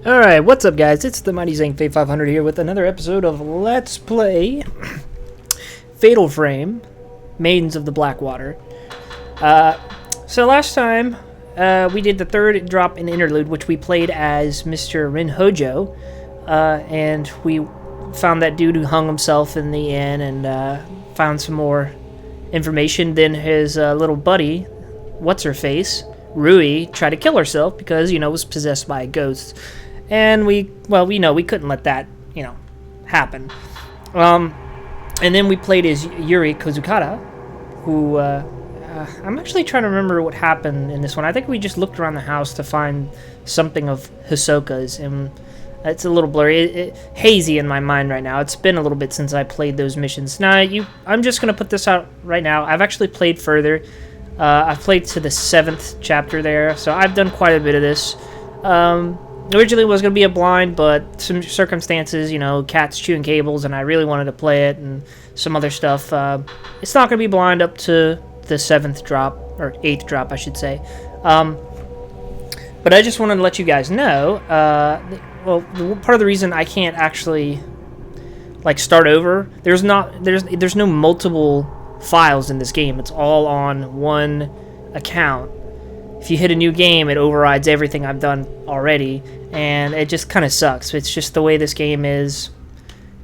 Alright, what's up guys? It's the Mighty Zang Fate 500 here with another episode of Let's Play Fatal Frame, Maidens of the Blackwater. So last time, we did the third drop in Interlude, which we played as Mr. Rin Hojo, and we found that dude who hung himself in the inn and found some more information. Then his little buddy, what's-her-face, Rui, tried to kill herself because, was possessed by a ghost. And we couldn't let that, happen. And then we played as Yuri Kozukata, who, I'm actually trying to remember what happened in this one. I think we just looked around the house to find something of Hisoka's, and it's a little blurry, hazy in my mind right now. It's been a little bit since I played those missions. Now, I'm just going to put this out right now. I've actually played further. I've played to the 7th chapter there, so I've done quite a bit of this. Originally it was going to be a blind, but some circumstances, cats chewing cables, and I really wanted to play it, and some other stuff. It's not going to be blind up to the 7th drop, or 8th drop, I should say. But I just wanted to let you guys know, part of the reason I can't actually, start over, there's no multiple files in this game. It's all on one account. If you hit a new game, it overrides everything I've done already, and it just kind of sucks. It's just the way this game is.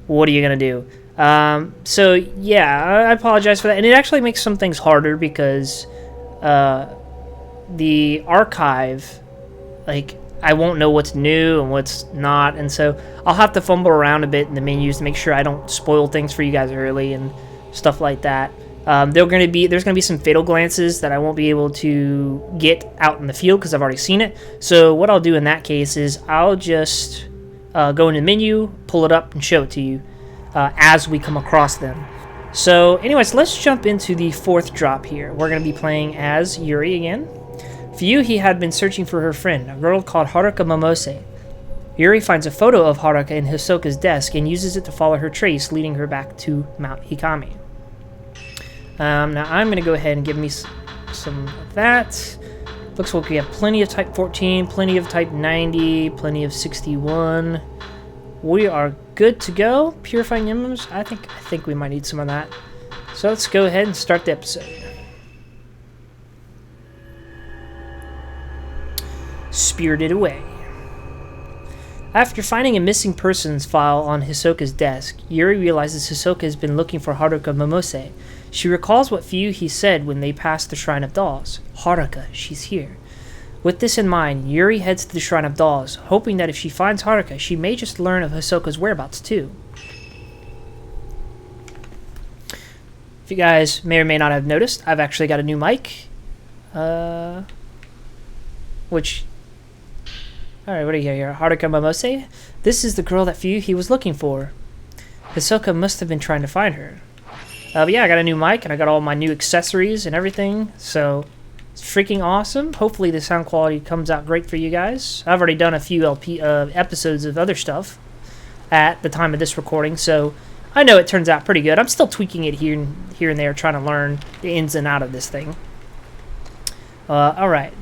What are you going to do? So, yeah, I apologize for that. And it actually makes some things harder because the archive, I won't know what's new and what's not, and so I'll have to fumble around a bit in the menus to make sure I don't spoil things for you guys early and stuff like that. There's going to be some fatal glances that I won't be able to get out in the field because I've already seen it. So what I'll do in that case is I'll just go into the menu, pull it up, and show it to you as we come across them. So anyways, let's jump into the 4th drop here. We're going to be playing as Yuri again. Fuyuhi had been searching for her friend, a girl called Haruka Momose. Yuri finds a photo of Haruka in Hisoka's desk and uses it to follow her trace, leading her back to Mount Hikami. Now I'm going to go ahead and give me some of that. Looks like we have plenty of type 14, plenty of type 90, plenty of 61. We are good to go. Purifying emblems, I think we might need some of that. So let's go ahead and start the episode. Spirited Away. After finding a missing persons file on Hisoka's desk, Yuri realizes Hisoka has been looking for Haruka Momose. She recalls what Fuyuhi said when they passed the Shrine of Dolls. Haruka, she's here. With this in mind, Yuri heads to the Shrine of Dolls, hoping that if she finds Haruka, she may just learn of Hisoka's whereabouts too. If you guys may or may not have noticed, I've actually got a new mic. Alright, what do you hear here? Haruka Momose? This is the girl that Fuyuhi was looking for. Hisoka must have been trying to find her. But yeah, I got a new mic, and I got all my new accessories and everything, so it's freaking awesome. Hopefully the sound quality comes out great for you guys. I've already done a few episodes of other stuff at the time of this recording, so I know it turns out pretty good. I'm still tweaking it here and there, trying to learn the ins and out of this thing. Alright.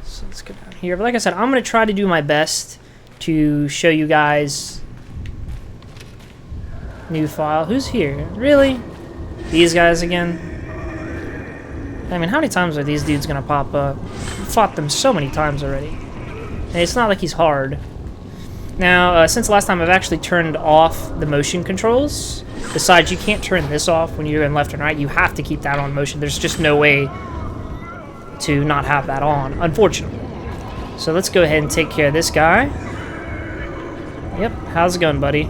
So let's go down here. But like I said, I'm going to try to do my best to show you guys new file. Who's here? Really? These guys again? I mean, how many times are these dudes gonna pop up? I've fought them so many times already. And it's not like he's hard. Now, since last time, I've actually turned off the motion controls. Besides, you can't turn this off when you're in left and right. You have to keep that on motion. There's just no way to not have that on, unfortunately. So let's go ahead and take care of this guy. Yep, how's it going, buddy?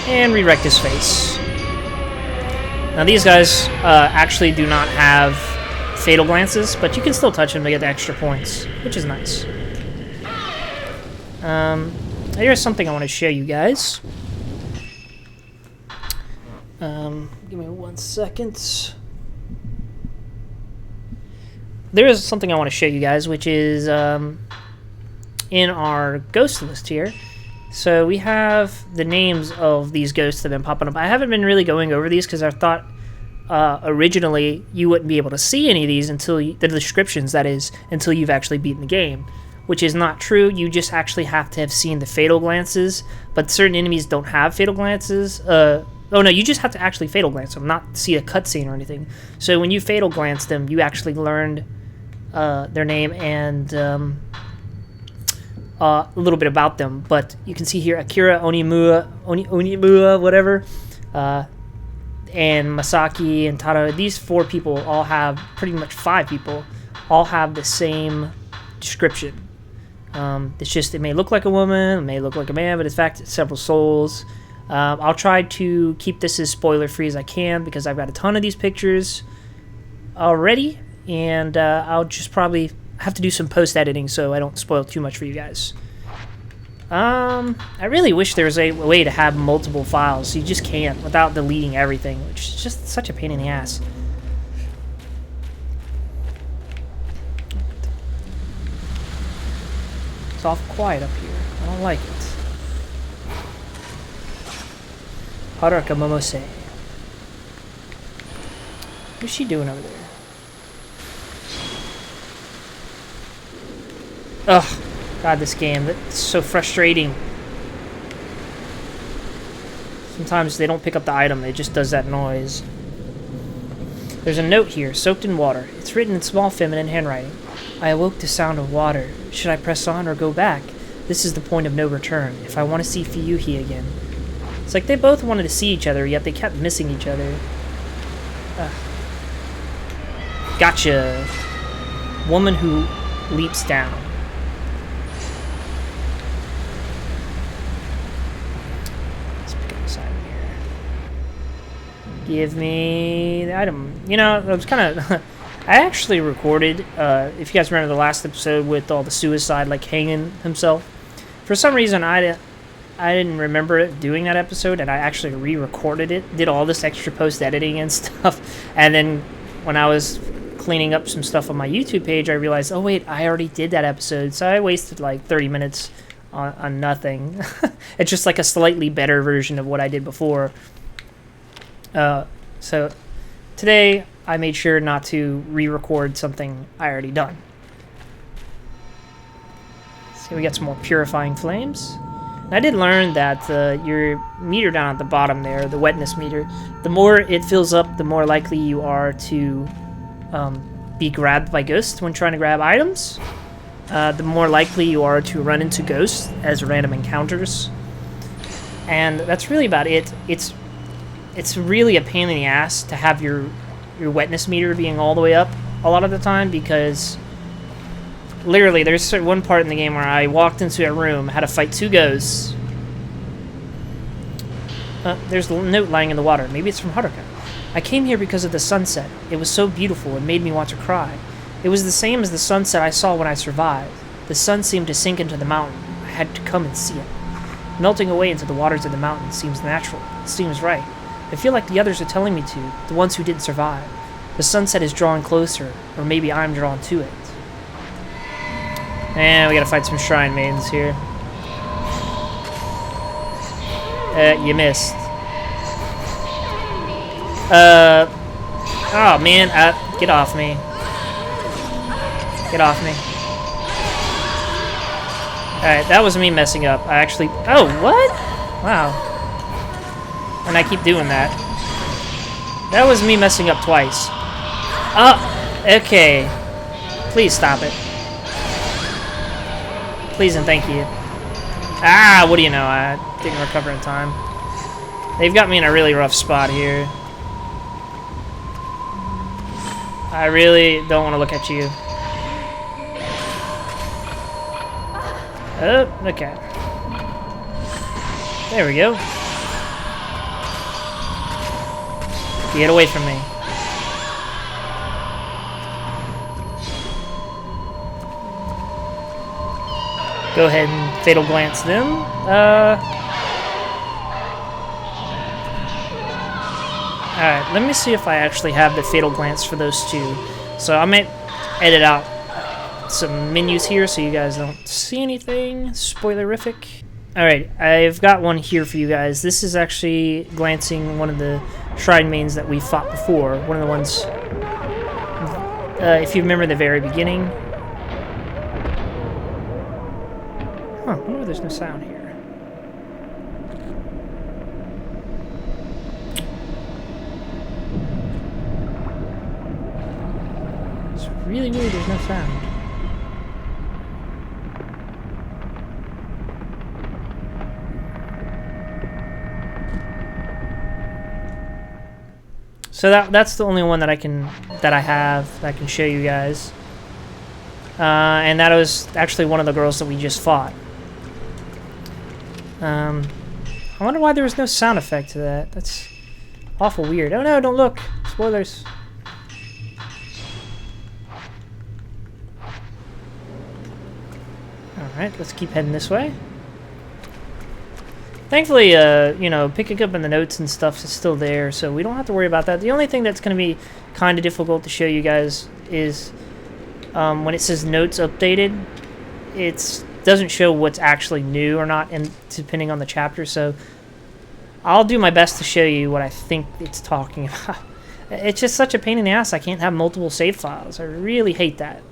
And redirect his face. Now these guys actually do not have fatal glances, but you can still touch them to get the extra points, which is nice. Here's something I want to show you guys. Give me 1 second. There is something I want to show you guys, which is in our ghost list here. So we have the names of these ghosts that have been popping up. I haven't been really going over these because I thought originally you wouldn't be able to see any of these until the descriptions, that is, until you've actually beaten the game, which is not true. You just actually have to have seen the fatal glances, but certain enemies don't have fatal glances. Oh no, you just have to actually fatal glance them, not see a cutscene or anything. So when you fatal glance them, you actually learned their name and a little bit about them. But you can see here Akira Onimura, whatever, and Masaki and Taro. These 4 people all have, pretty much 5 people, all have the same description. It's just, it may look like a woman, it may look like a man, but in fact it's several souls. I'll try to keep this as spoiler free as I can because I've got a ton of these pictures already, and I'll just probably have to do some post editing so I don't spoil too much for you guys. I really wish there was a way to have multiple files. You just can't without deleting everything, which is just such a pain in the ass. It's awful quiet up here. I don't like it. Haruka Momose. What's she doing over there? Ugh. God, this game. It's so frustrating. Sometimes they don't pick up the item. It just does that noise. There's a note here, soaked in water. It's written in small feminine handwriting. I awoke to sound of water. Should I press on or go back? This is the point of no return. If I want to see Fuyuhi again. It's like they both wanted to see each other, yet they kept missing each other. Gotcha. Woman who leaps down. Let's pick up this item here. Give me the item. You know, I was kind of... I actually recorded, if you guys remember the last episode with all the suicide, like hanging himself. For some reason, I didn't remember doing that episode, and I actually re-recorded it, did all this extra post-editing and stuff, and then when I was cleaning up some stuff on my YouTube page, I realized, oh wait, I already did that episode, so I wasted like 30 minutes on nothing. It's just like a slightly better version of what I did before. So today, I made sure not to re-record something I already done. So we got some more purifying flames. And I did learn that your meter down at the bottom there, the wetness meter, the more it fills up, the more likely you are to be grabbed by ghosts when trying to grab items. The more likely you are to run into ghosts as random encounters. And that's really about it. It's really a pain in the ass to have your wetness meter being all the way up a lot of the time, because literally there's one part in the game where I walked into a room, had to fight 2 ghosts. There's a note lying in the water. Maybe it's from Haruka. I came here because of the sunset. It was so beautiful it made me want to cry. It was the same as the sunset I saw when I survived. The sun seemed to sink into the mountain. I had to come and see it. Melting away into the waters of the mountain seems natural. It seems right. I feel like the others are telling me to, the ones who didn't survive. The sunset is drawing closer, or maybe I'm drawn to it. And we gotta fight some shrine maidens here. You missed. Oh man, get off me. Get off me. Alright, that was me messing up. I actually... Oh, what? Wow. And I keep doing that. That was me messing up twice. Oh, okay. Please stop it. Please and thank you. Ah, what do you know? I didn't recover in time. They've got me in a really rough spot here. I really don't want to look at you. Oh, okay. There we go. Get away from me. Go ahead and fatal glance them. Alright, let me see if I actually have the fatal glance for those 2. So I might edit out some menus here so you guys don't see anything spoilerific. Alright, I've got one here for you guys. This is actually glancing one of the shrine mains that we fought before. One of the ones, if you remember the very beginning. Huh, I wonder why there's no sound here. It's really weird there's no sound. So that's the only one that I have that I can show you guys, and that was actually one of the girls that we just fought. I wonder why there was no sound effect to that. That's awful weird. Oh no! Don't look. Spoilers. All right, let's keep heading this way. Thankfully, you know, picking up in the notes and stuff is still there, so we don't have to worry about that. The only thing that's going to be kind of difficult to show you guys is when it says notes updated, it doesn't show what's actually new or not, and depending on the chapter. So I'll do my best to show you what I think it's talking about. It's just such a pain in the ass. I can't have multiple save files. I really hate that.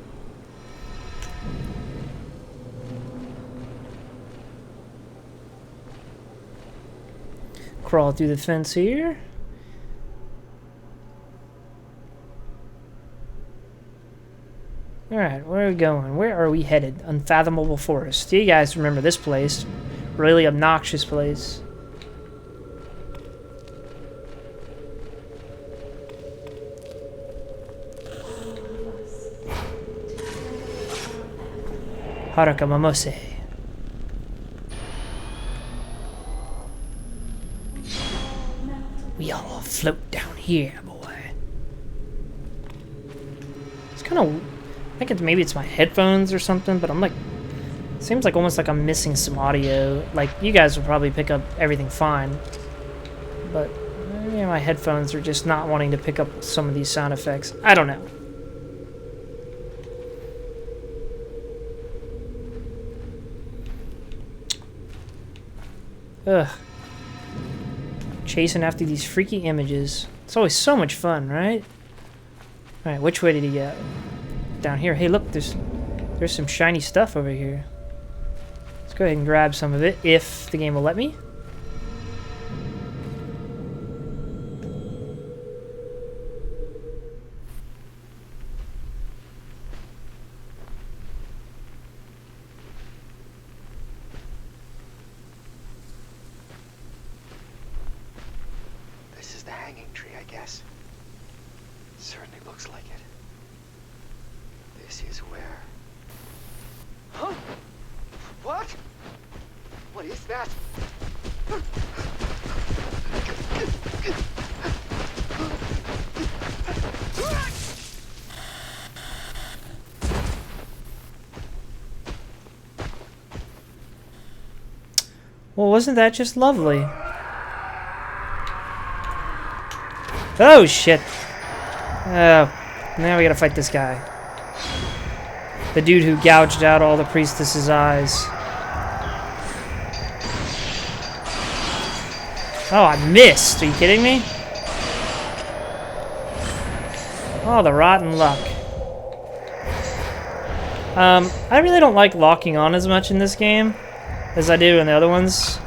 Crawl through the fence here. Alright, where are we going? Where are we headed? Unfathomable Forest. You guys remember this place. Really obnoxious place. Haruka Mamose. We all float down here, boy. It's kind of... I think maybe it's my headphones or something, but I'm like... It seems like almost like I'm missing some audio. Like, you guys will probably pick up everything fine. But, yeah, my headphones are just not wanting to pick up some of these sound effects. I don't know. Ugh. Chasing after these freaky images. It's always so much fun, right? Alright, which way did he go? Down here. Hey, look, there's some shiny stuff over here. Let's go ahead and grab some of it, if the game will let me. Certainly looks like it. This is where... Huh? What? What is that? Well, wasn't that just lovely? Oh, shit. Oh, now we gotta fight this guy. The dude who gouged out all the priestess's eyes. Oh, I missed. Are you kidding me? Oh, the rotten luck. I really don't like locking on as much in this game as I do in the other ones.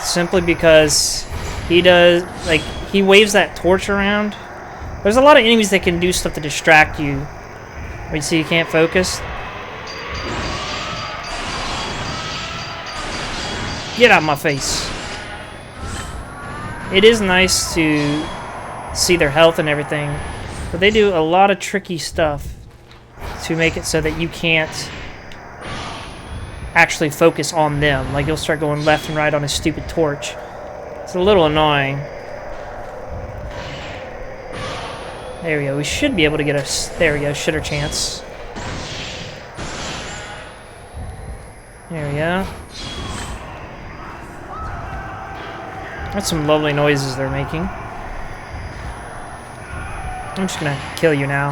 Simply because he does, like, he waves that torch around. There's a lot of enemies that can do stuff to distract you. Where you see you can't focus. Get out of my face. It is nice to see their health and everything, but they do a lot of tricky stuff to make it so that you can't actually focus on them. Like, you'll start going left and right on a stupid torch. It's a little annoying. There we go. We should be able to get us. There we go. Shitter chance. There we go. That's some lovely noises they're making. I'm just gonna kill you now.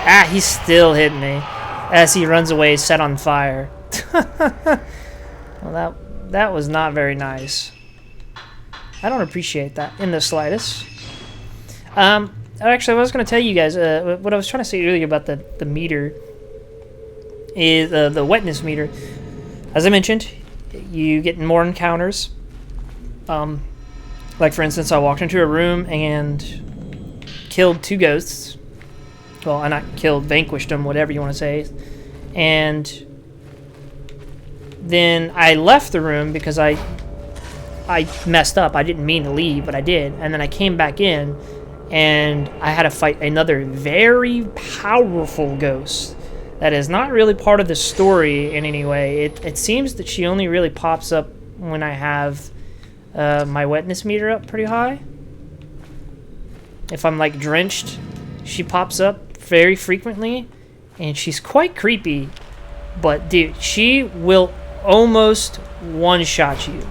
Ah, he's still hitting me. as he runs away, set on fire. Well, that was not very nice. I don't appreciate that in the slightest. Actually, I was going to tell you guys what I was trying to say earlier about the meter is the wetness meter. As I mentioned, you get more encounters. Like for instance, I walked into a room and killed 2 ghosts. Well, I not killed, vanquished them, whatever you want to say. And then I left the room because I messed up. I didn't mean to leave, but I did. And then I came back in, and I had to fight another very powerful ghost that is not really part of the story in any way. It seems that she only really pops up when I have my wetness meter up pretty high. If I'm like drenched, she pops up very frequently, and she's quite creepy. But dude, she will almost one-shot you.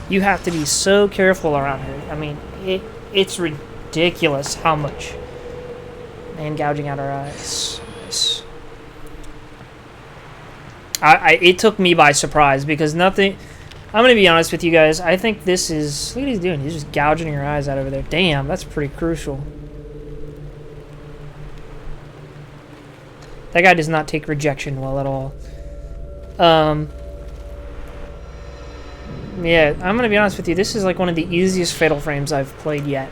You have to be so careful around her. I mean, it's ridiculous how much. And gouging out her eyes. Nice. It took me by surprise because nothing. I'm gonna be honest with you guys. I think this is. Look what he's doing. He's just gouging your eyes out over there. Damn, that's pretty crucial. That guy does not take rejection well at all. Yeah, I'm gonna be honest with you. This is like one of the easiest Fatal Frames I've played yet.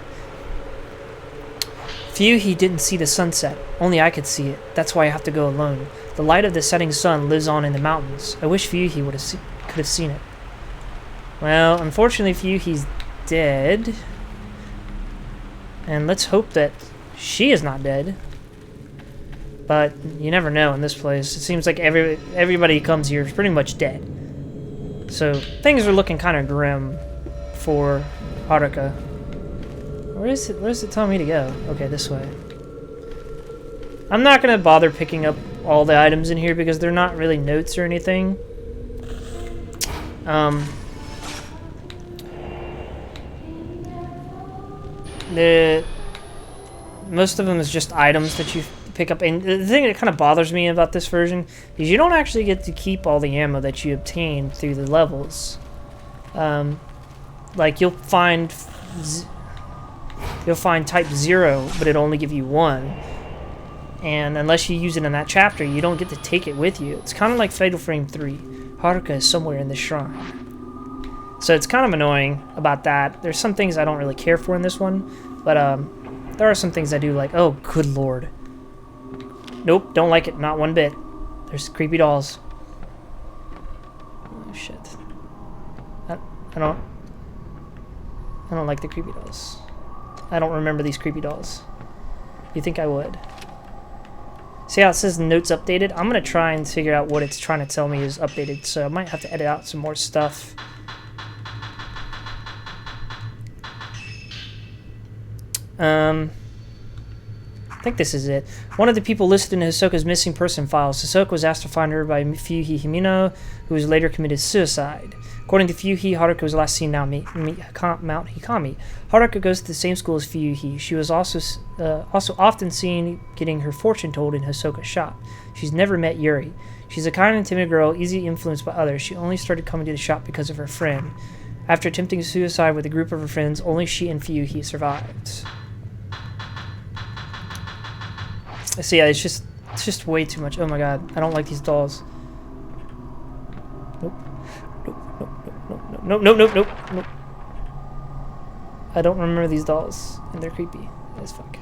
Fuyuhi didn't see the sunset. Only I could see it. That's why I have to go alone. The light of the setting sun lives on in the mountains. I wish Fuyuhi could have seen it. Well, unfortunately, Fuyuhi's dead. And let's hope that she is not dead. But you never know in this place. It seems like everybody who comes here is pretty much dead. So things are looking kind of grim for Haruka. Where is it? Where's it telling me to go? Okay, this way. I'm not gonna bother picking up all the items in here because they're not really notes or anything. Most of them is just items that you pick up, and the thing that kind of bothers me about this version is you don't actually get to keep all the ammo that you obtain through the levels. Like you'll find type 0, but it'll only give you 1, and unless you use it in that chapter, you don't get to take it with you. It's kind of like Fatal Frame 3. Haruka is somewhere in the shrine, so it's kind of annoying about that. There's some things I don't really care for in this one, but there are some things I do like. Oh, good lord. Nope, don't like it, not one bit. There's creepy dolls. Oh shit. I don't like the creepy dolls. I don't remember these creepy dolls. You think I would? See how it says notes updated? I'm gonna try and figure out what it's trying to tell me is updated, so I might have to edit out some more stuff. I think this is it. One of the people listed in Hisoka's missing person files. Hisoka was asked to find her by Fuyuhi Himino, who was later committed suicide. According to Fuyuhi, Haruka was last seen now Mount Hikami. Haruka goes to the same school as Fuyuhi. She was also often seen getting her fortune told in Hisoka's shop. She's never met Yuri. She's a kind and timid girl, easily influenced by others. She only started coming to the shop because of her friend. After attempting suicide with a group of her friends, only she and Fuyuhi survived. So yeah, it's just way too much. Oh my god, I don't like these dolls. Nope. Nope. I don't remember these dolls, and they're creepy as fuck.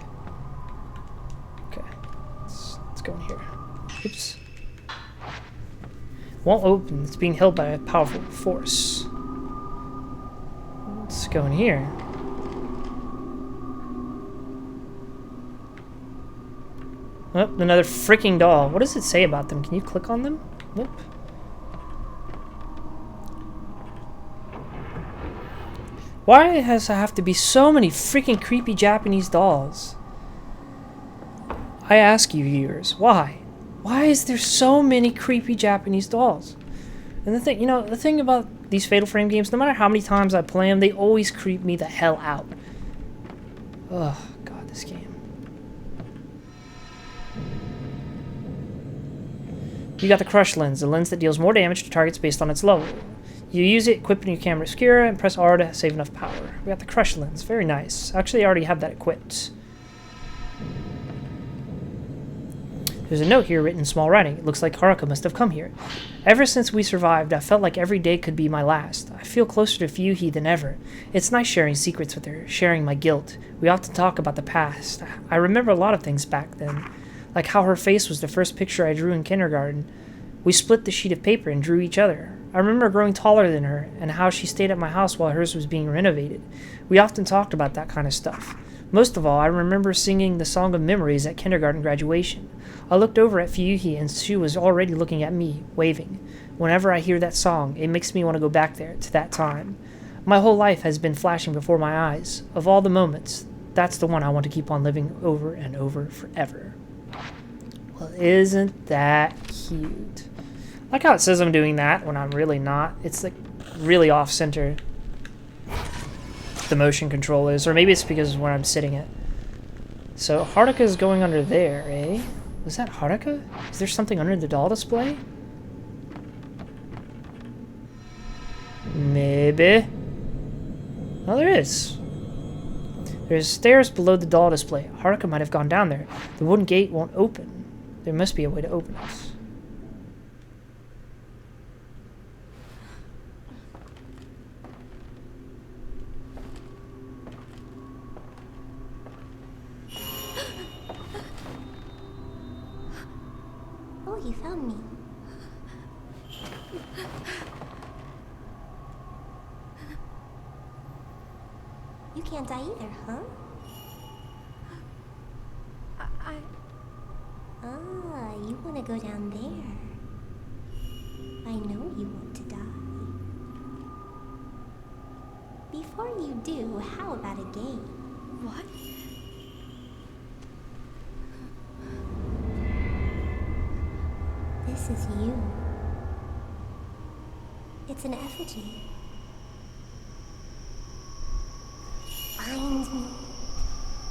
Okay, let's go in here. Oops. Won't open. It's being held by a powerful force. Let's go in here. Oh, another freaking doll. What does it say about them? Can you click on them? Nope. Why does there have to be so many freaking creepy Japanese dolls? I ask you, viewers, why? Why is there so many creepy Japanese dolls? And the thing, the thing about these Fatal Frame games, no matter how many times I play them, they always creep me the hell out. Oh, God, this game. You got the crush lens, the lens that deals more damage to targets based on its level. You use it, equip it in your camera obscura, and press R to save enough power. We got the crush lens. Very nice. Actually, I already have that equipped. There's a note here written in small writing. It looks like Haruka must have come here. Ever since we survived, I felt like every day could be my last. I feel closer to Fuyuhi than ever. It's nice sharing secrets with her, sharing my guilt. We often talk about the past. I remember a lot of things back then, like how her face was the first picture I drew in kindergarten. We split the sheet of paper and drew each other. I remember growing taller than her, and how she stayed at my house while hers was being renovated. We often talked about that kind of stuff. Most of all, I remember singing the Song of Memories at kindergarten graduation. I looked over at Fuyuhi, and she was already looking at me, waving. Whenever I hear that song, it makes me want to go back there, to that time. My whole life has been flashing before my eyes. Of all the moments, that's the one I want to keep on living over and over forever. Well, isn't that cute? I like how it says I'm doing that when I'm really not. It's like really off-center. The motion control is, or maybe it's because of where I'm sitting it. So Haruka is going under there, eh? Was that Haruka? Is there something under the doll display? Maybe. Oh, there is. There's stairs below the doll display. Haruka might have gone down there. The wooden gate won't open. There must be a way to open it. Oh, you found me. You can't die either, huh? Ah, you want to go down there. I know you want to die. Before you do, how about a game? What? This is you. It's an effigy. Find me,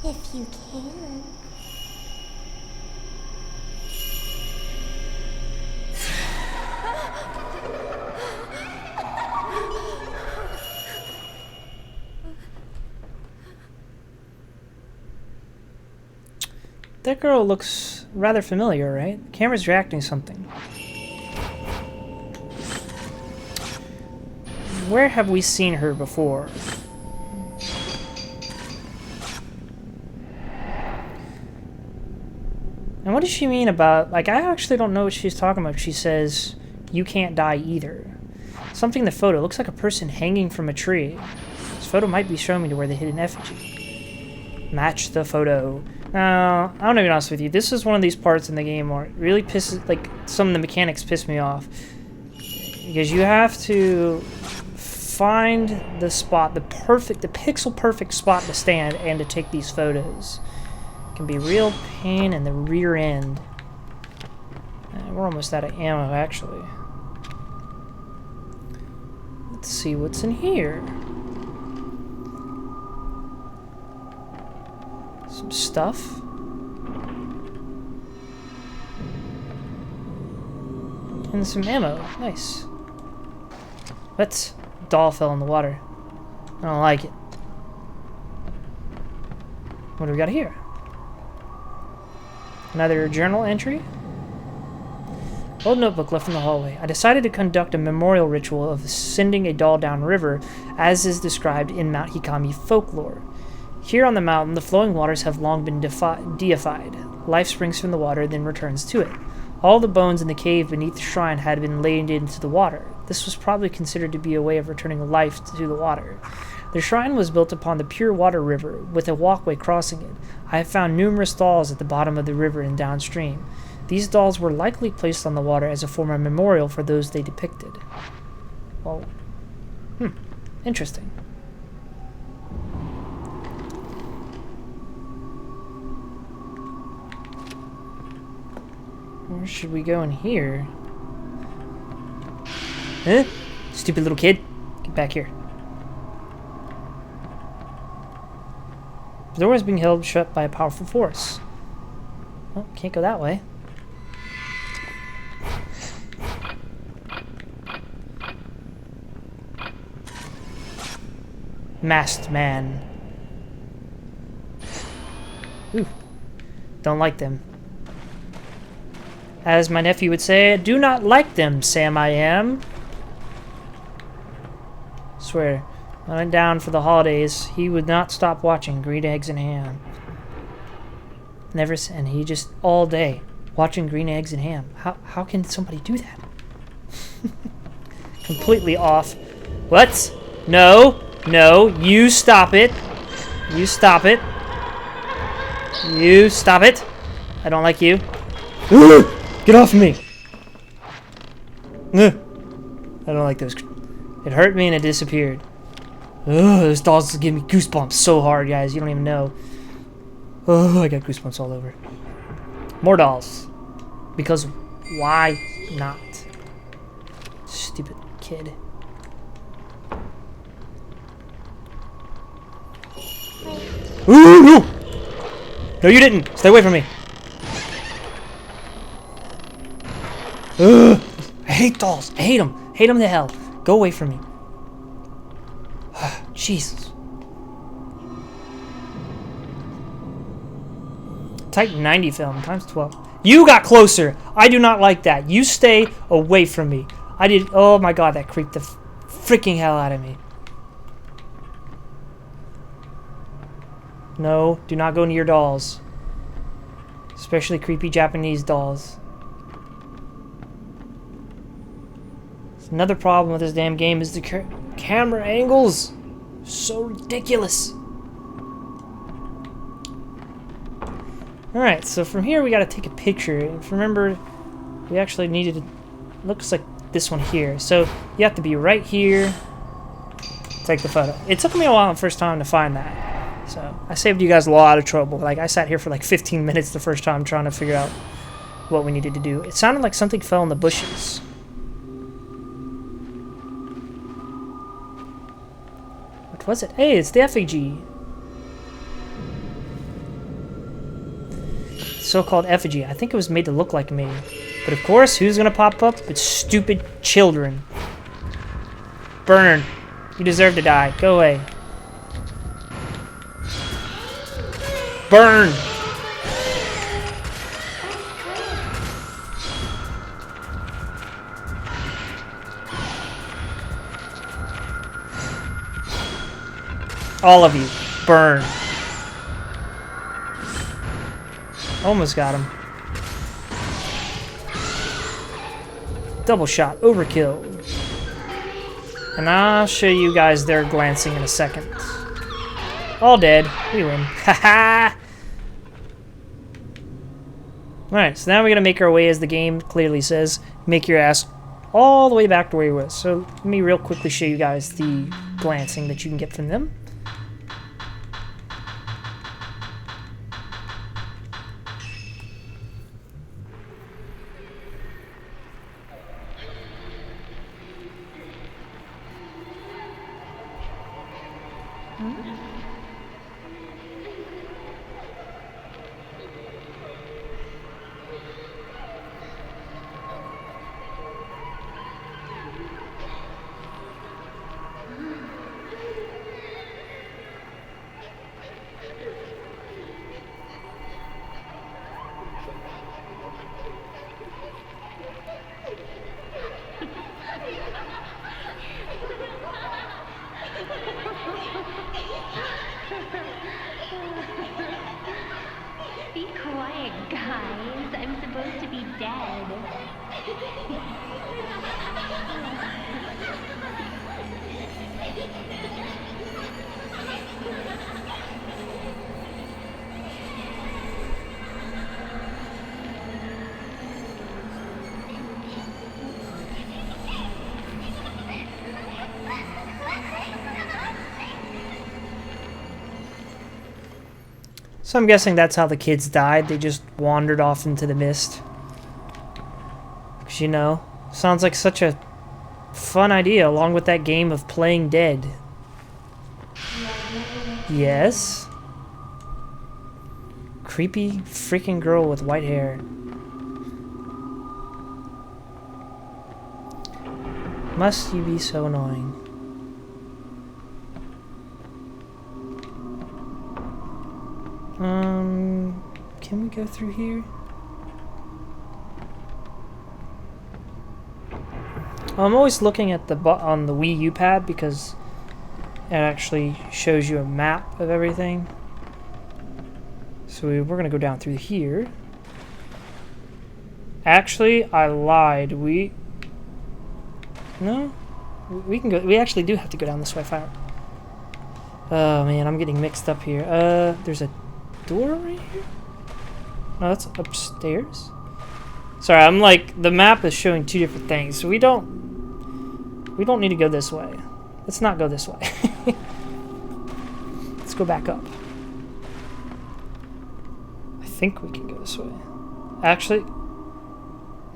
if you can. That girl looks rather familiar, right? The camera's reacting to something. Where have we seen her before? And what does she mean about, like, I actually don't know what she's talking about. She says, you can't die either. Something in the photo looks like a person hanging from a tree. This photo might be showing me to where they hid an effigy. Match the photo. Now, I'm gonna be honest with you, this is one of these parts in the game where it really pisses, like, some of the mechanics piss me off. Because you have to find the spot, the pixel perfect spot to stand and to take these photos. It can be a real pain in the rear end. We're almost out of ammo, actually. Let's see what's in here. Some stuff. And some ammo. Nice. What? Doll fell in the water. I don't like it. What do we got here? Another journal entry? Old notebook left in the hallway. I decided to conduct a memorial ritual of sending a doll downriver, as is described in Mount Hikami folklore. Here on the mountain, the flowing waters have long been deified. Life springs from the water, then returns to it. All the bones in the cave beneath the shrine had been laid into the water. This was probably considered to be a way of returning life to the water. The shrine was built upon the pure water river, with a walkway crossing it. I have found numerous dolls at the bottom of the river and downstream. These dolls were likely placed on the water as a form of memorial for those they depicted. Well, interesting. Where should we go in here? Huh? Stupid little kid. Get back here. The door is being held shut by a powerful force. Well, can't go that way. Masked man. Ooh. Don't like them. As my nephew would say, do not like them, Sam I am. Swear, when I went down for the holidays, he would not stop watching Green Eggs and Ham. And he just all day watching Green Eggs and Ham. How can somebody do that? Completely off. What? No, no, you stop it. You stop it. You stop it. I don't like you. Get off of me. I don't like those. It hurt me and it disappeared. Those dolls give me goosebumps so hard, guys. You don't even know. Oh, I got goosebumps all over. More dolls. Because why not? Stupid kid. Ooh, no! No, you didn't. Stay away from me. Ugh. I hate dolls. I hate them. Hate them to hell. Go away from me. Jesus. Titan 90 film times 12. You got closer. I do not like that. You stay away from me. I did. Oh my god, that creeped the freaking hell out of me. No, do not go near dolls. Especially creepy Japanese dolls. Another problem with this damn game is the camera angles. So ridiculous. Alright, so from here we gotta take a picture. If remember, we actually needed to, looks like this one here. So you have to be right here. Take the photo. It took me a while the first time to find that. So I saved you guys a lot of trouble. Like I sat here for like 15 minutes the first time trying to figure out what we needed to do. It sounded like something fell in the bushes. What was it? Hey, it's the effigy. So-called effigy. I think it was made to look like me. But of course, who's gonna pop up? It's stupid children. Burn. You deserve to die. Go away. Burn! All of you. Burn. Almost got him. Double shot. Overkill. And I'll show you guys their glancing in a second. All dead. We win. Haha! Alright, so now we gotta make our way, as the game clearly says, make your ass all the way back to where you were. So let me real quickly show you guys the glancing that you can get from them. Be quiet, guys. I'm supposed to be dead. So I'm guessing that's how the kids died. They just wandered off into the mist. 'Cause, you know, sounds like such a fun idea, along with that game of playing dead. Yes? Creepy freaking girl with white hair. Must you be so annoying? Can we go through here? I'm always looking at the on the Wii U pad because it actually shows you a map of everything. So we're gonna go down through here. Actually, I lied. No, we can go. We actually do have to go down this way. Fire. Oh man, I'm getting mixed up here. There's a door right here. No, that's upstairs. Sorry, I'm like the map is showing two different things, so we don't need to go this way. Let's not go this way. Let's go back up. I think we can go this way. Actually,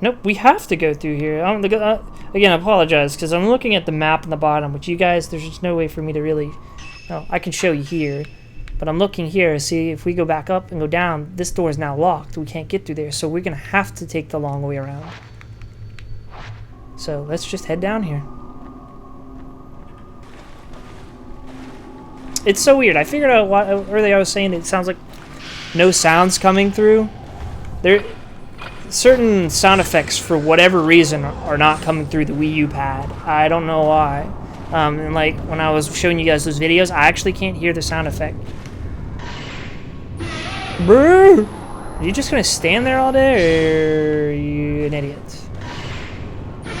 nope, we have to go through here. Again, I apologize, because I'm looking at the map on the bottom, which you guys, there's just no way for me to really... No, I can show you here, but I'm looking here to see if we go back up and go down, this door is now locked. We can't get through there, so we're going to have to take the long way around. So let's just head down here. It's so weird. I figured out what earlier I was saying it sounds like no sounds coming through. There, certain sound effects for whatever reason are not coming through the Wii U pad. I don't know why. And like when I was showing you guys those videos, I actually can't hear the sound effect. Brr! Are you just gonna stand there all day, or are you an idiot?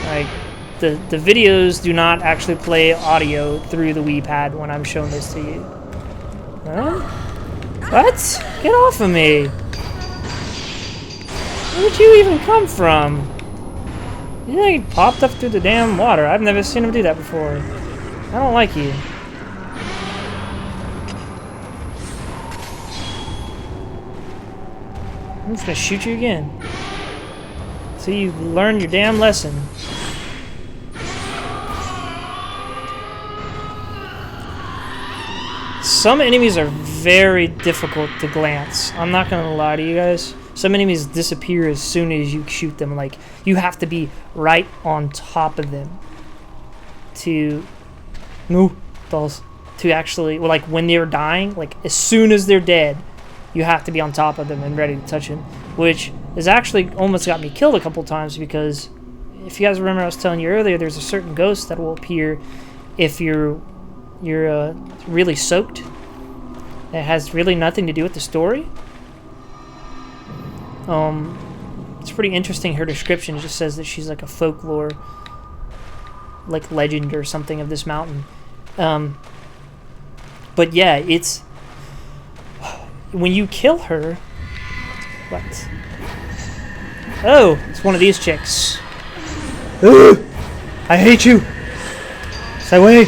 Like, the videos do not actually play audio through the Wii pad when I'm showing this to you. Huh? What? Get off of me! Where'd you even come from? You know, he popped up through the damn water. I've never seen him do that before. I don't like you. I'm just gonna shoot you again. So you've learned your damn lesson. Some enemies are very difficult to glance. I'm not gonna lie to you guys. Some enemies disappear as soon as you shoot them. Like, you have to be right on top of them to... No, dolls. To actually... Well, like, when they're dying, like, as soon as they're dead, you have to be on top of them and ready to touch them. Which has actually almost got me killed a couple times because... If you guys remember I was telling you earlier, there's a certain ghost that will appear if you're really soaked. It has really nothing to do with the story. It's pretty interesting. Her description just says that she's like a folklore, like legend or something of this mountain. But yeah, it's when you kill her. What? Oh, it's one of these chicks. Ugh, I hate you. Stay away.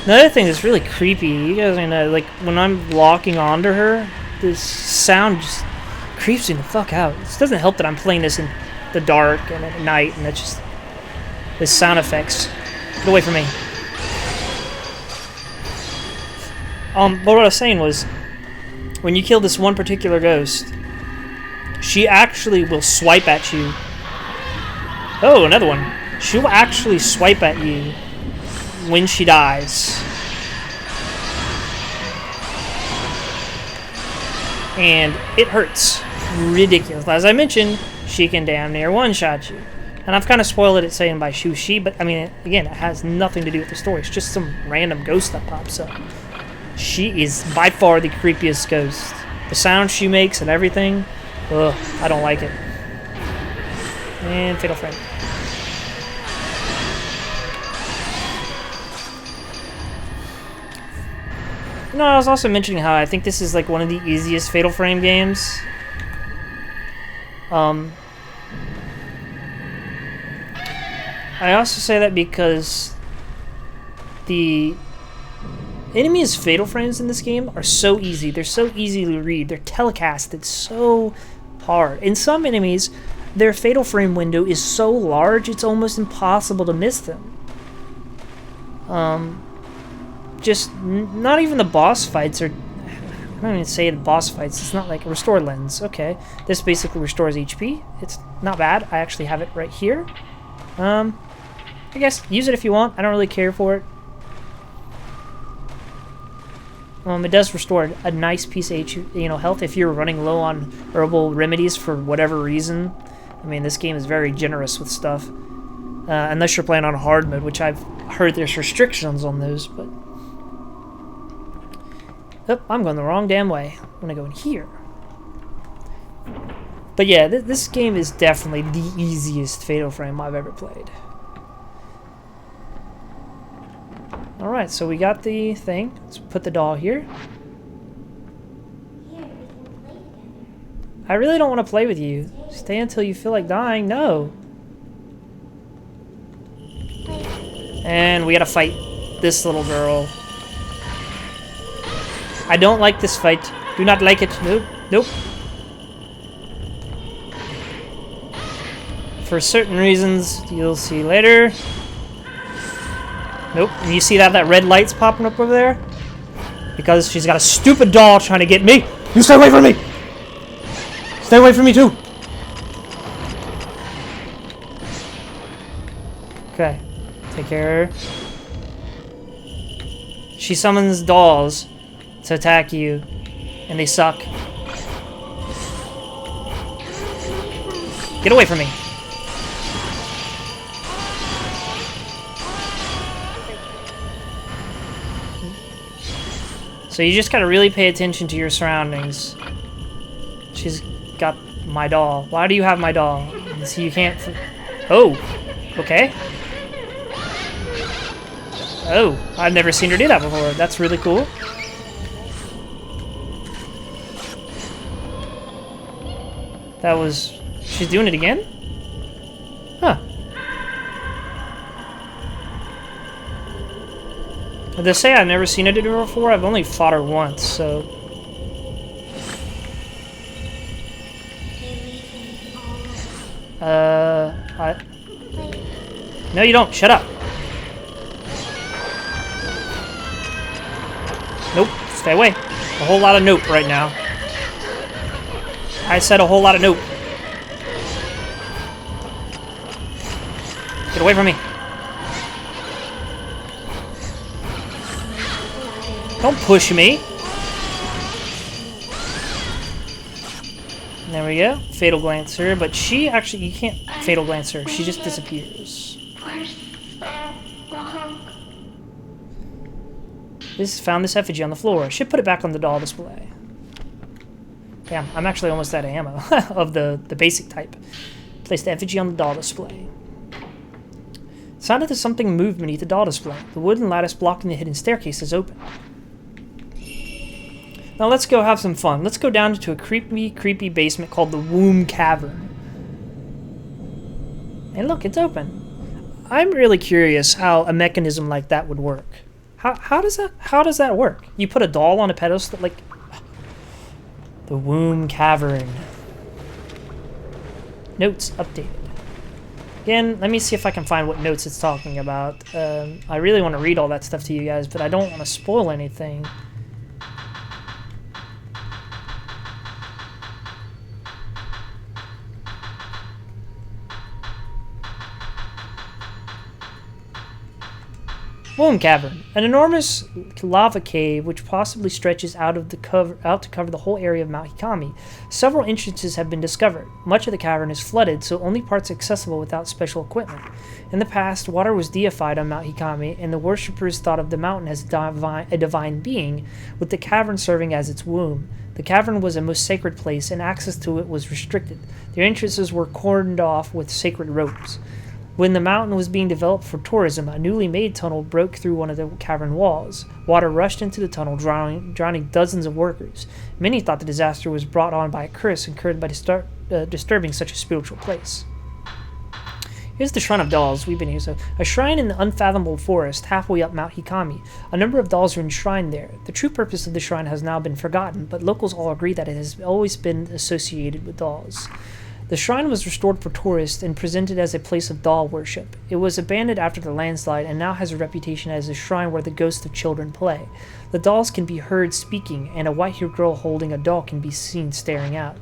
Another thing that's really creepy, you guys know, like when I'm locking onto her, this sound just creeps me the fuck out. It doesn't help that I'm playing this in the dark and at night, and it's just this sound effects. Get away from me. But what I was saying was, when you kill this one particular ghost, she actually will swipe at you. Oh, another one. She will actually swipe at you when she dies. And it hurts. Ridiculous. As I mentioned, she can damn near one-shot you. And I've kind of spoiled it saying by she, but I mean, again, it has nothing to do with the story. It's just some random ghost that pops up. She is by far the creepiest ghost. The sound she makes and everything, ugh, I don't like it. And Fatal Frame. No, I was also mentioning how I think this is like one of the easiest Fatal Frame games. I also say that because the enemies' Fatal Frames in this game are so easy. They're so easy to read. They're telecasted so hard. In some enemies, their Fatal Frame window is so large, it's almost impossible to miss them. Just not even the boss fights are... I don't even say the boss fights. It's not like a restore lens. Okay, this basically restores HP. It's not bad. I actually have it right here. I guess use it if you want. I don't really care for it. It does restore a nice piece of health if you're running low on herbal remedies for whatever reason. I mean, this game is very generous with stuff. Unless you're playing on hard mode, which I've heard there's restrictions on those, but... Oh, I'm going the wrong damn way. I'm gonna go in here. But yeah, this game is definitely the easiest Fatal Frame I've ever played. Alright, so we got the thing. Let's put the doll here. Here, we can play together. I really don't want to play with you. Stay until you feel like dying. No. And we gotta fight this little girl. I don't like this fight. Do not like it. Nope. Nope. For certain reasons you'll see later. Nope. And you see that red light's popping up over there? Because she's got a stupid doll trying to get me. You stay away from me! Stay away from me too! Okay. Take care. She summons dolls to attack you. And they suck. Get away from me. So you just gotta really pay attention to your surroundings. She's got my doll. Why do you have my doll? So you can't... Oh! Okay. Oh, I've never seen her do that before. That's really cool. That was... She's doing it again? Huh. To say I've never seen her do it before, I've only fought her once, so... No, you don't. Shut up. Nope. Stay away. A whole lot of nope right now. I said a whole lot of nope. Get away from me. Don't push me. There we go. Fatal Glance her, but she actually, you can't Fatal Glance her. She just disappears. Found this effigy on the floor. Should put it back on the doll display. Damn, I'm actually almost out of ammo of the basic type. Place the effigy on the doll display. Sounded that something moved beneath the doll display. The wooden lattice blocking the hidden staircase is open. Now let's go have some fun. Let's go down into a creepy basement called the Womb Cavern. And look, it's open. I'm really curious how a mechanism like that would work. How does that work? You put a doll on a pedestal, like the Womb Cavern. Notes updated. Again, let me see if I can find what notes it's talking about. I really want to read all that stuff to you guys, but I don't want to spoil anything. Womb Cavern, an enormous lava cave which possibly stretches out to cover the whole area of Mount Hikami. Several entrances have been discovered. Much of the cavern is flooded, so only parts accessible without special equipment. In the past, water was deified on Mount Hikami, and the worshippers thought of the mountain as a divine being, with the cavern serving as its womb. The cavern was a most sacred place, and access to it was restricted. The entrances were cordoned off with sacred ropes. When the mountain was being developed for tourism, a newly made tunnel broke through one of the cavern walls. Water rushed into the tunnel, drowning dozens of workers. Many thought the disaster was brought on by a curse incurred by disturbing such a spiritual place. Here's the Shrine of Dolls. We've been here. So, a shrine in the unfathomable forest halfway up Mount Hikami. A number of dolls are enshrined there. The true purpose of the shrine has now been forgotten, but locals all agree that it has always been associated with dolls. The shrine was restored for tourists and presented as a place of doll worship. It was abandoned after the landslide and now has a reputation as a shrine where the ghosts of children play. The dolls can be heard speaking, and a white-haired girl holding a doll can be seen staring out.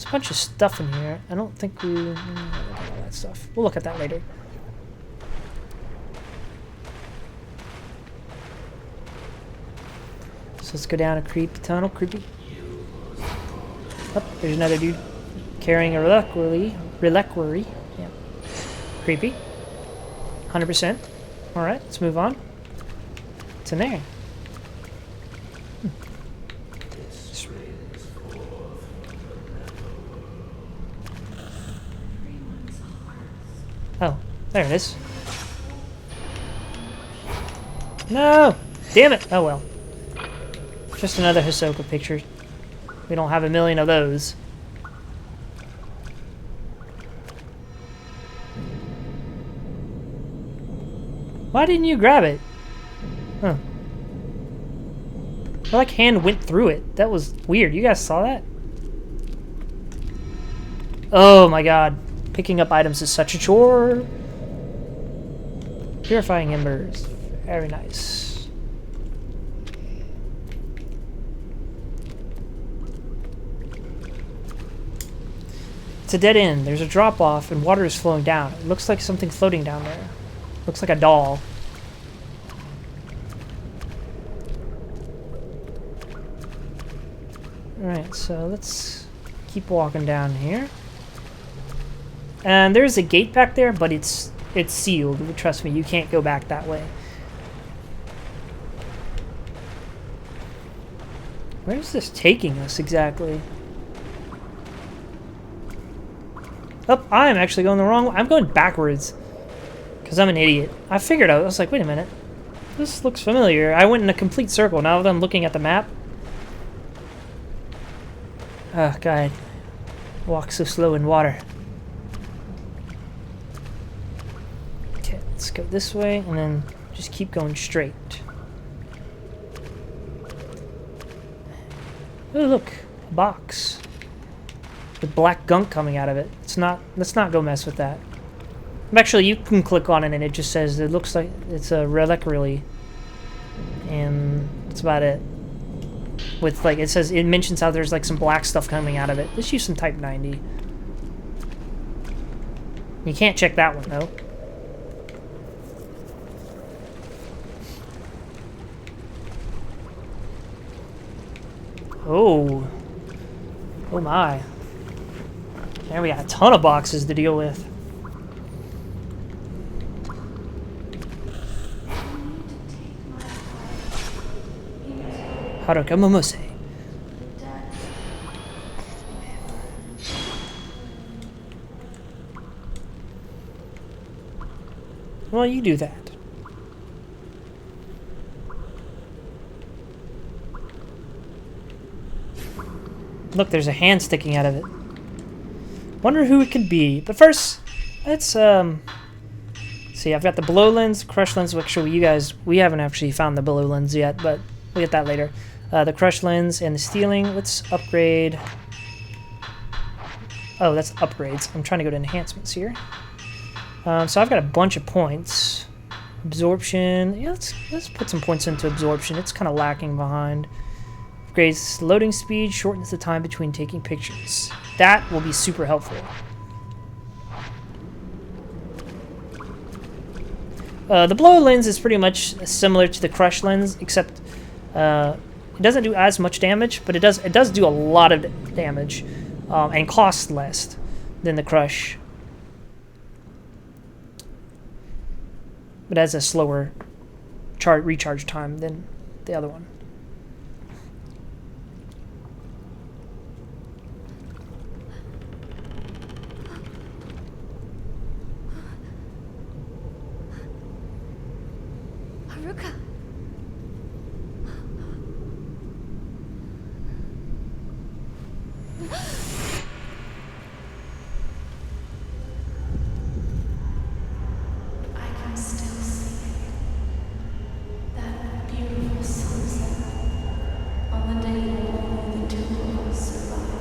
a bunch of stuff in here. I don't think we look at all that stuff. We'll look at that later. So let's go down a creepy tunnel. Creepy. Oh, there's another dude carrying a reliquary. Yeah. Creepy. 100%. Alright, let's move on. What's in there? Oh, there it is. No! Damn it! Oh well. Just another Hisoka picture. We don't have a million of those. Why didn't you grab it? Huh. My like hand went through it. That was weird. You guys saw that? Oh my god. Picking up items is such a chore. Purifying embers. Very nice. It's a dead end. There's a drop off and water is flowing down. It looks like something floating down there. Looks like a doll. Alright, so let's keep walking down here. And there's a gate back there, but it's sealed. Trust me, you can't go back that way. Where's this taking us exactly? Oh, I'm actually going the wrong way. I'm going backwards. Because I'm an idiot. I figured out. I was like, wait a minute. This looks familiar. I went in a complete circle. Now that I'm looking at the map. Oh, God. Walk so slow in water. Okay, let's go this way and then just keep going straight. Oh, look. A box. With black gunk coming out of it. Let's not go mess with that. Actually, you can click on it and it just says it looks like it's a reliquary. And that's about it. With like it says it mentions how there's like some black stuff coming out of it. Let's use some type 90. You can't check that one though. Oh. Oh my. There we got a ton of boxes to deal with. Haruka Momose. Well, you do that. Look, there's a hand sticking out of it. Wonder who it could be. But first, let's see. I've got the blow lens, crush lens. Actually, you guys, we haven't actually found the blow lens yet, but we'll get that later. The crush lens and the stealing. Let's upgrade. Oh, that's upgrades. I'm trying to go to enhancements here. So I've got a bunch of points. Absorption. Yeah, let's put some points into absorption. It's kind of lacking behind. Upgrades loading speed, shortens the time between taking pictures. That will be super helpful. The blow lens is pretty much similar to the crush lens, except it doesn't do as much damage, but it does do a lot of damage and costs less than the crush. But it has a slower recharge time than the other one. Haruka. I can still see that beautiful sunset on the day when only the two of us survived.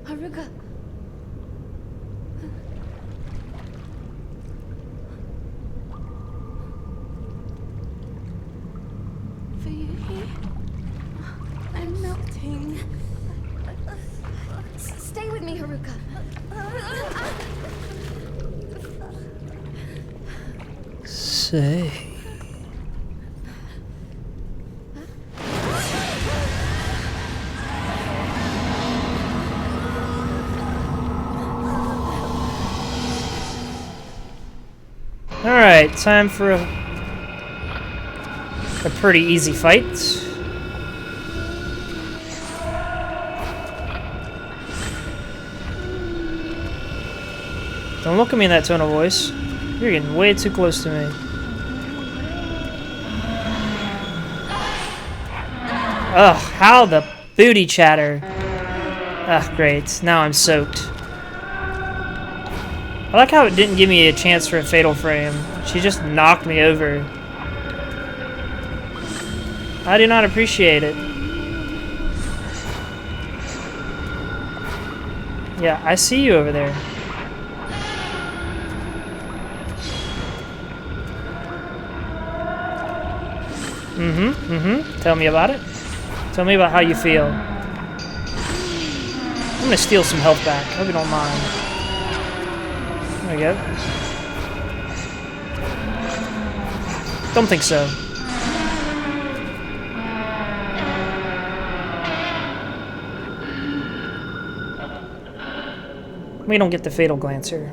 Haruka. Fuyuhi. I'm melting. Stay with me, Haruka. Say. Alright, time for a pretty easy fight. Don't look at me in that tone of voice. You're getting way too close to me. Ugh, how the booty chatter. Ugh, great. Now I'm soaked. I like how it didn't give me a chance for a fatal frame. She just knocked me over. I do not appreciate it. Yeah, I see you over there. Tell me about it. Tell me about how you feel. I'm gonna steal some health back. Hope you don't mind. There we go. Don't think so. We don't get the fatal glancer.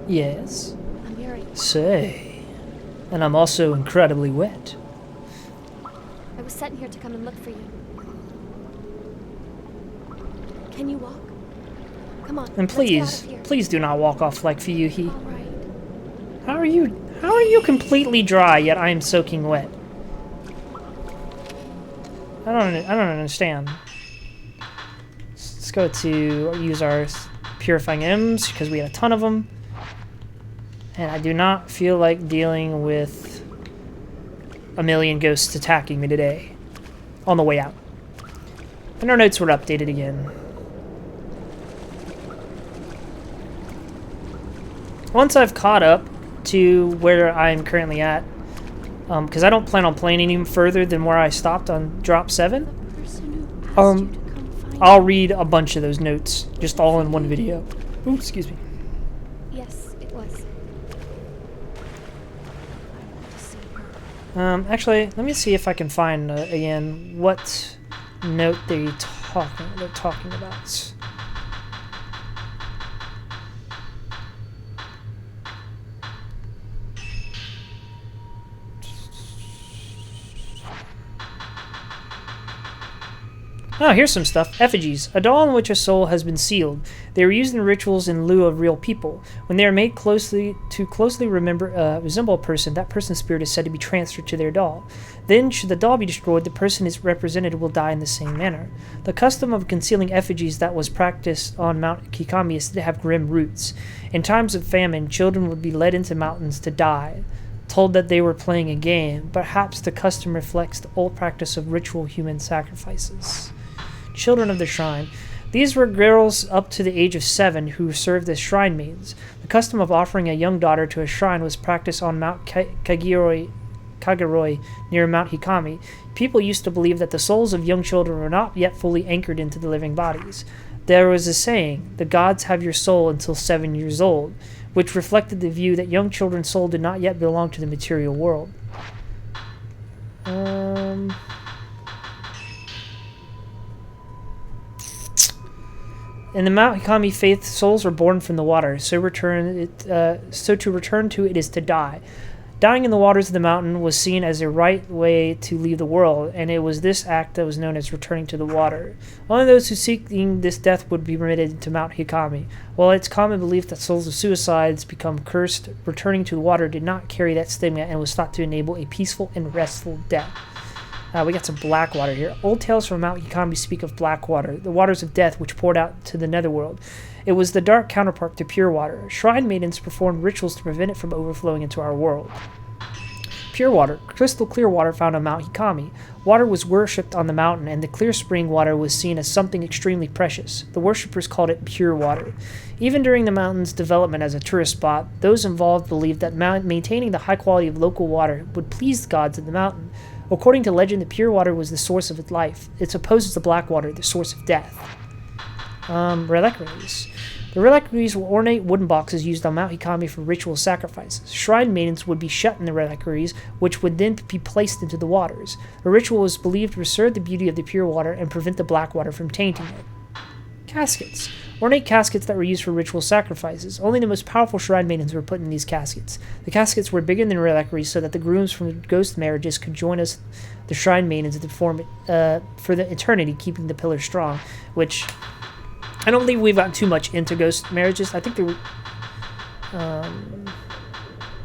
Yes. I'm Yuri. Say. And I'm also incredibly wet. I was sent here to come and look for you. Can you walk? Come on. And let's get out please, of here. please do not walk off like Fuyuhi. All right. How are you completely dry yet I am soaking wet? I don't understand. Let's go to use our purifying M's because we had a ton of them. And I do not feel like dealing with a million ghosts attacking me today on the way out. And our notes were updated again. Once I've caught up to where I'm currently at, because I don't plan on playing any further than where I stopped on drop 7, The person who asked you to come find I'll read a bunch of those notes, just all in one video. Ooh, excuse me. Yes, it was. I want to see her. Actually, let me see if I can find again what note they're talking about. Oh, here's some stuff. Effigies. A doll in which a soul has been sealed. They were used in rituals in lieu of real people. When they are made closely resemble a person, that person's spirit is said to be transferred to their doll. Then, should the doll be destroyed, the person is represented will die in the same manner. The custom of concealing effigies that was practiced on Mount Kikami is said to have grim roots. In times of famine, children would be led into mountains to die, told that they were playing a game. Perhaps the custom reflects the old practice of ritual human sacrifices. Children of the shrine. These were girls up to the age of 7 who served as shrine maidens. The custom of offering a young daughter to a shrine was practiced on Mount Kagiroi near Mount Hikami. People used to believe that the souls of young children were not yet fully anchored into the living bodies. There was a saying, "The gods have your soul until 7 years old," which reflected the view that young children's soul did not yet belong to the material world. In the Mount Hikami faith, souls are born from the water, so to return to it is to die. Dying in the waters of the mountain was seen as a right way to leave the world, and it was this act that was known as returning to the water. Only those who seeking this death would be permitted to Mount Hikami. While it's common belief that souls of suicides become cursed, returning to the water did not carry that stigma and was thought to enable a peaceful and restful death. We got some black water here. Old tales from Mount Hikami speak of black water, the waters of death which poured out to the netherworld. It was the dark counterpart to pure water. Shrine maidens performed rituals to prevent it from overflowing into our world. pure water, crystal clear water found on Mount Hikami. Water was worshipped on the mountain, and the clear spring water was seen as something extremely precious. The worshippers called it pure water. Even during the mountain's development as a tourist spot, those involved believed that maintaining the high quality of local water would please the gods of the mountain. According to legend, the pure water was the source of its life. It opposes the black water, the source of death. Reliquaries. The reliquaries were ornate wooden boxes used on Mount Hikami for ritual sacrifices. Shrine maidens would be shut in the reliquaries, which would then be placed into the waters. The ritual was believed to preserve the beauty of the pure water and prevent the black water from tainting it. Caskets. Ornate caskets that were used for ritual sacrifices. Only the most powerful shrine maidens were put in these caskets. The caskets were bigger than reliquaries so that the grooms from ghost marriages could join us, the shrine maidens, to form for the eternity, keeping the pillars strong, which... I don't think we've gotten too much into ghost marriages. I think I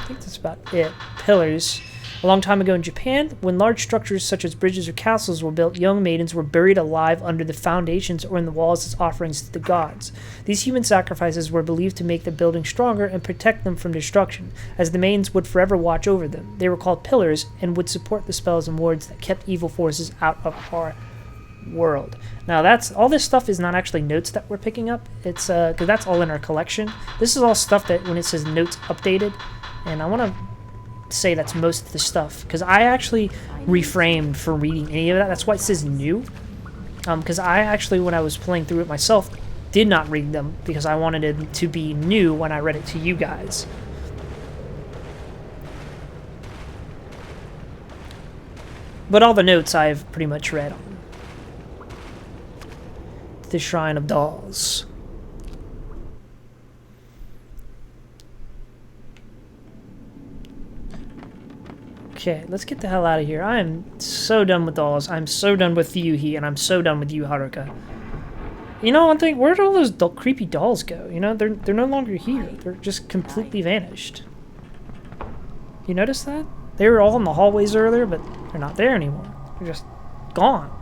think that's about it. Pillars. A long time ago in Japan, when large structures such as bridges or castles were built, young maidens were buried alive under the foundations or in the walls as offerings to the gods. These human sacrifices were believed to make the building stronger and protect them from destruction, as the maidens would forever watch over them. They were called pillars and would support the spells and wards that kept evil forces out of our world. Now that's all. This stuff is not actually notes that we're picking up. It's because that's all in our collection. This is all stuff that when it says notes updated, and I want to say that's most of the stuff because I actually reframed from reading any of that. That's why it says new. Because I actually, when I was playing through it myself, did not read them because I wanted it to be new when I read it to you guys. But all the notes I've pretty much read on. The Shrine of Dolls. Okay, let's get the hell out of here. I am so done with dolls. I'm so done with Fuyuhi, and I'm so done with you, Haruka. You know one thing? Where did all those creepy dolls go? You know, they're no longer here. They're just completely vanished. You notice that? They were all in the hallways earlier, but they're not there anymore. They're just gone.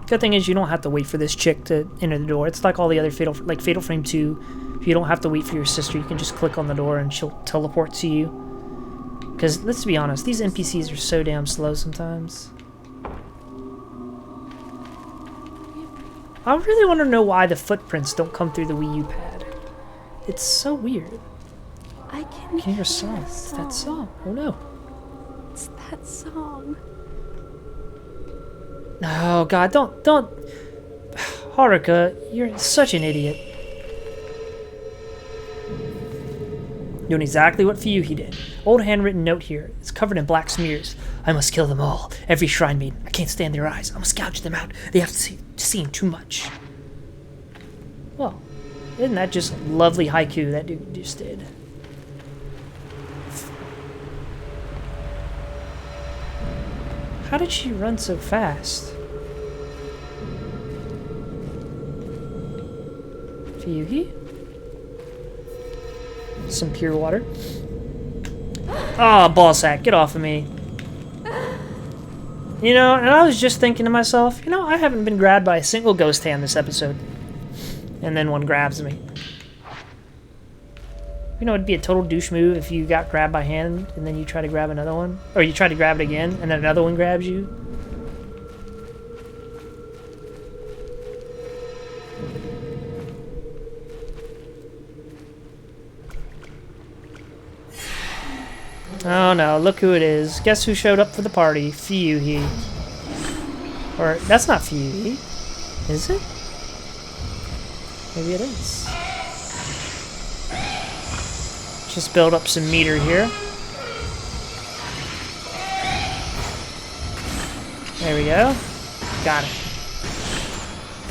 Good thing is you don't have to wait for this chick to enter the door. It's like all the other Fatal Frame 2. You don't have to wait for your sister. You can just click on the door and she'll teleport to you. Because let's be honest, these NPCs are so damn slow sometimes. I really want to know why the footprints don't come through the Wii U pad. It's so weird. I can hear a song. It's that song. Oh no. It's that song. Oh god, don't Haruka, you're such an idiot. Doing exactly what Fuyuhi did. Old handwritten note here. It's covered in black smears. I must kill them all. Every shrine maiden. I can't stand their eyes. I must gouge them out. They have seen too much. Well, isn't that just lovely haiku that dude just did? How did she run so fast? Fuyuhi? Some pure water. Ah, oh, ballsack, get off of me. You know, and I was just thinking to myself, you know, I haven't been grabbed by a single ghost hand this episode. And then one grabs me. You know, it'd be a total douche move if you got grabbed by hand and then you try to grab another one. Or you try to grab it again and then another one grabs you. Oh no, look who it is. Guess who showed up for the party? Fuyuhi. Or, that's not Fuyuhi. Is it? Maybe it is. Just build up some meter here. There we go. Got it.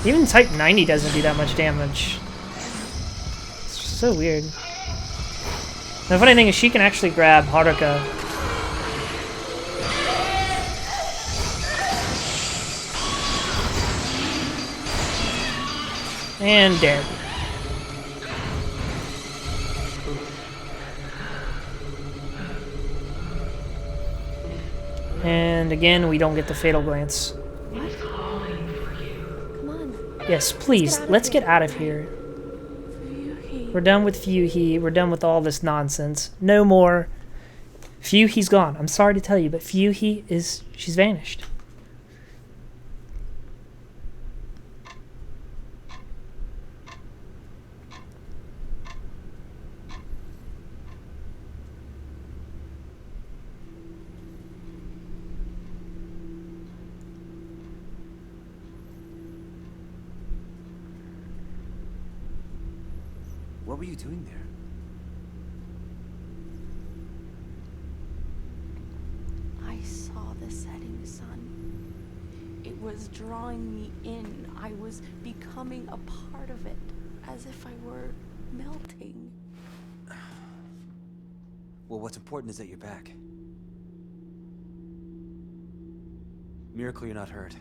Even type 90 doesn't do that much damage. It's just so weird. The funny thing is she can actually grab Haruka. And dead. And again, we don't get the fatal glance. Come on. Yes, please, let's get out of here. Fuyuhi. We're done with Fuyuhi. We're done with all this nonsense. No more. Fuyuhi's gone. I'm sorry to tell you, but Fuyuhi is... she's vanished. What were you doing there? I saw the setting sun. It was drawing me in. I was becoming a part of it, as if I were melting. Well, what's important is that you're back. Miracle you're not hurt.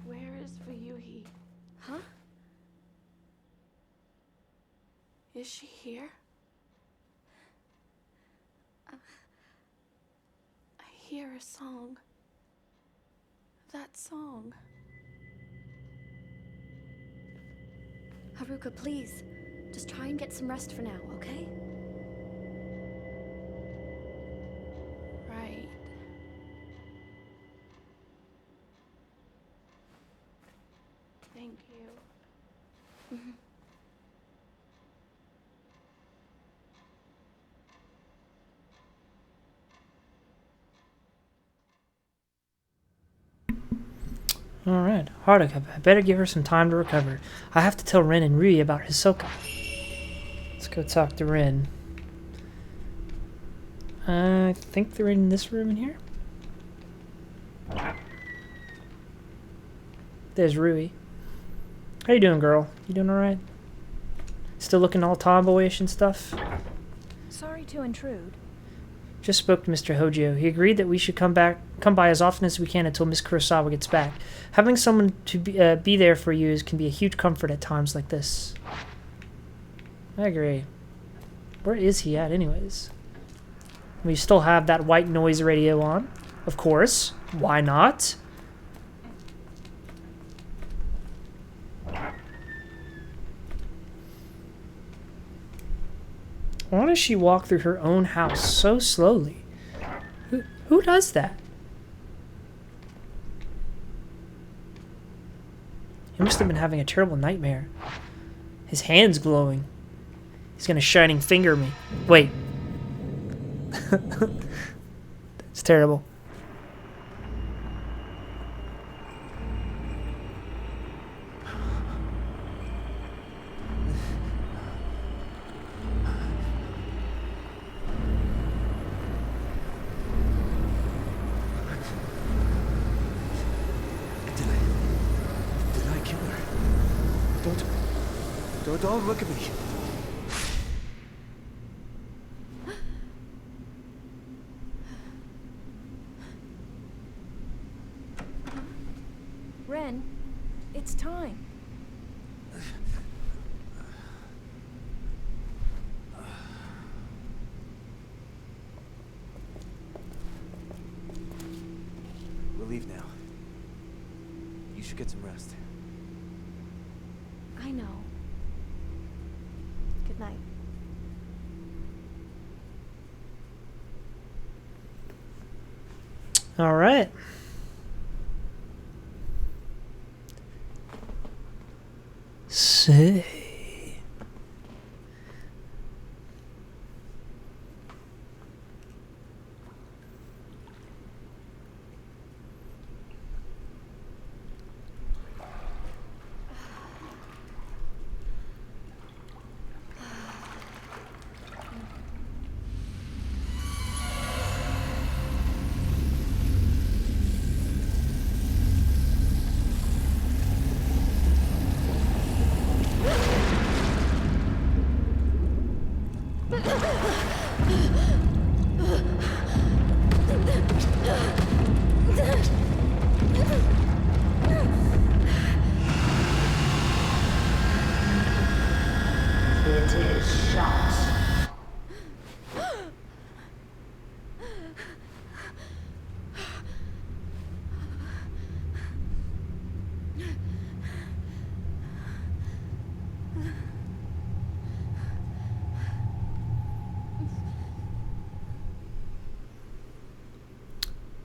Where is Fuyuhi? Huh? Is she here? I hear a song. That song. Haruka, please. Just try and get some rest for now, okay? Right. Thank you. Alright, Haruka, I better give her some time to recover. I have to tell Rin and Rui about Hisoka. Let's go talk to Rin. I think they're in this room in here. There's Rui. How you doing, girl? You doing alright? Still looking all tomboyish and stuff? Sorry to intrude. Just spoke to Mr. Hojo. He agreed that we should come by as often as we can until Miss Kurosawa gets back. Having someone to be there for you can be a huge comfort at times like this. I agree. Where is he at, anyways? We still have that white noise radio on, of course. Why not? Why does she walk through her own house so slowly? Who does that? He must have been having a terrible nightmare. His hand's glowing. He's gonna shining finger me. Wait. That's terrible. Don't look at me. Ren, it's time. We'll leave now. You should get some rest. I know. Good night. All right. Say.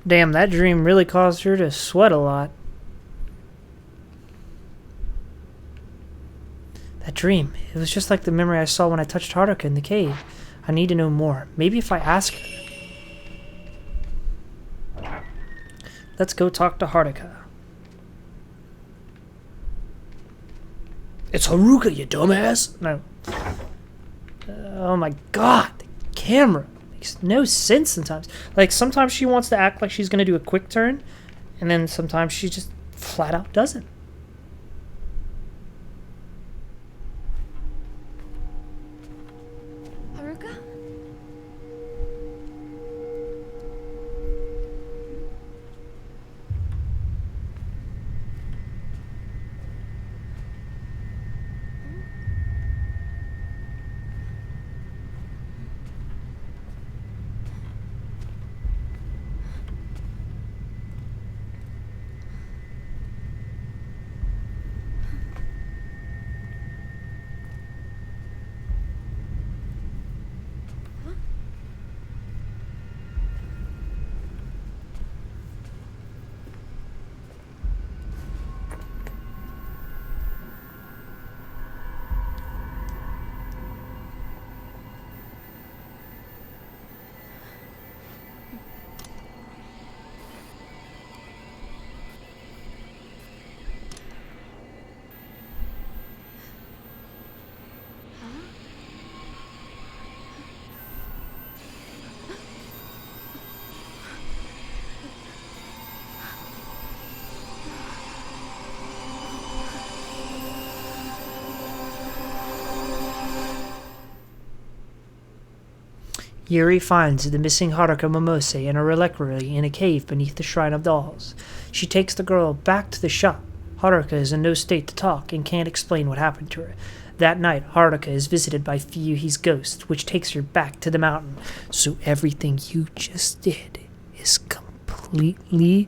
Damn, that dream really caused her to sweat a lot. That dream, it was just like the memory I saw when I touched Haruka in the cave. I need to know more. Maybe if I ask her. Let's go talk to Haruka. It's Haruka, you dumbass! No. Oh my god, the camera makes no sense sometimes. Like, sometimes she wants to act like she's gonna do a quick turn, and then sometimes she just flat out doesn't. Haruka? Yuri finds the missing Haruka Momose in a reliquary in a cave beneath the Shrine of Dolls. She takes the girl back to the shop. Haruka is in no state to talk and can't explain what happened to her. That night, Haruka is visited by Fuyuhi's ghost, which takes her back to the mountain. So everything you just did is completely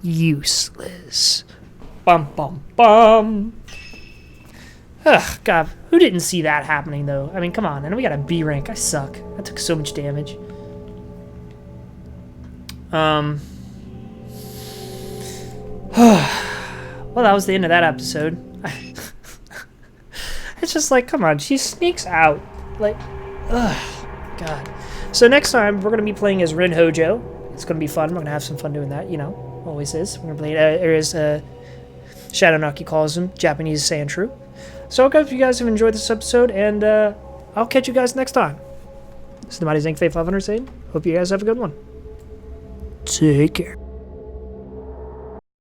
useless. Bum bum bum. Ugh, God, who didn't see that happening, though? I mean, come on, and we got a B rank. I suck. I took so much damage. Well, that was the end of that episode. It's just like, come on, she sneaks out. Like, ugh, God. So next time, we're going to be playing as Rin Hojo. It's going to be fun. We're going to have some fun doing that, you know. Always is. We're going to play, as Shadownucky calls him, Japanese Sandshrew. So I hope you guys have enjoyed this episode, and I'll catch you guys next time. This is the Mighty Zank Fate 500 saying, hope you guys have a good one. Take care.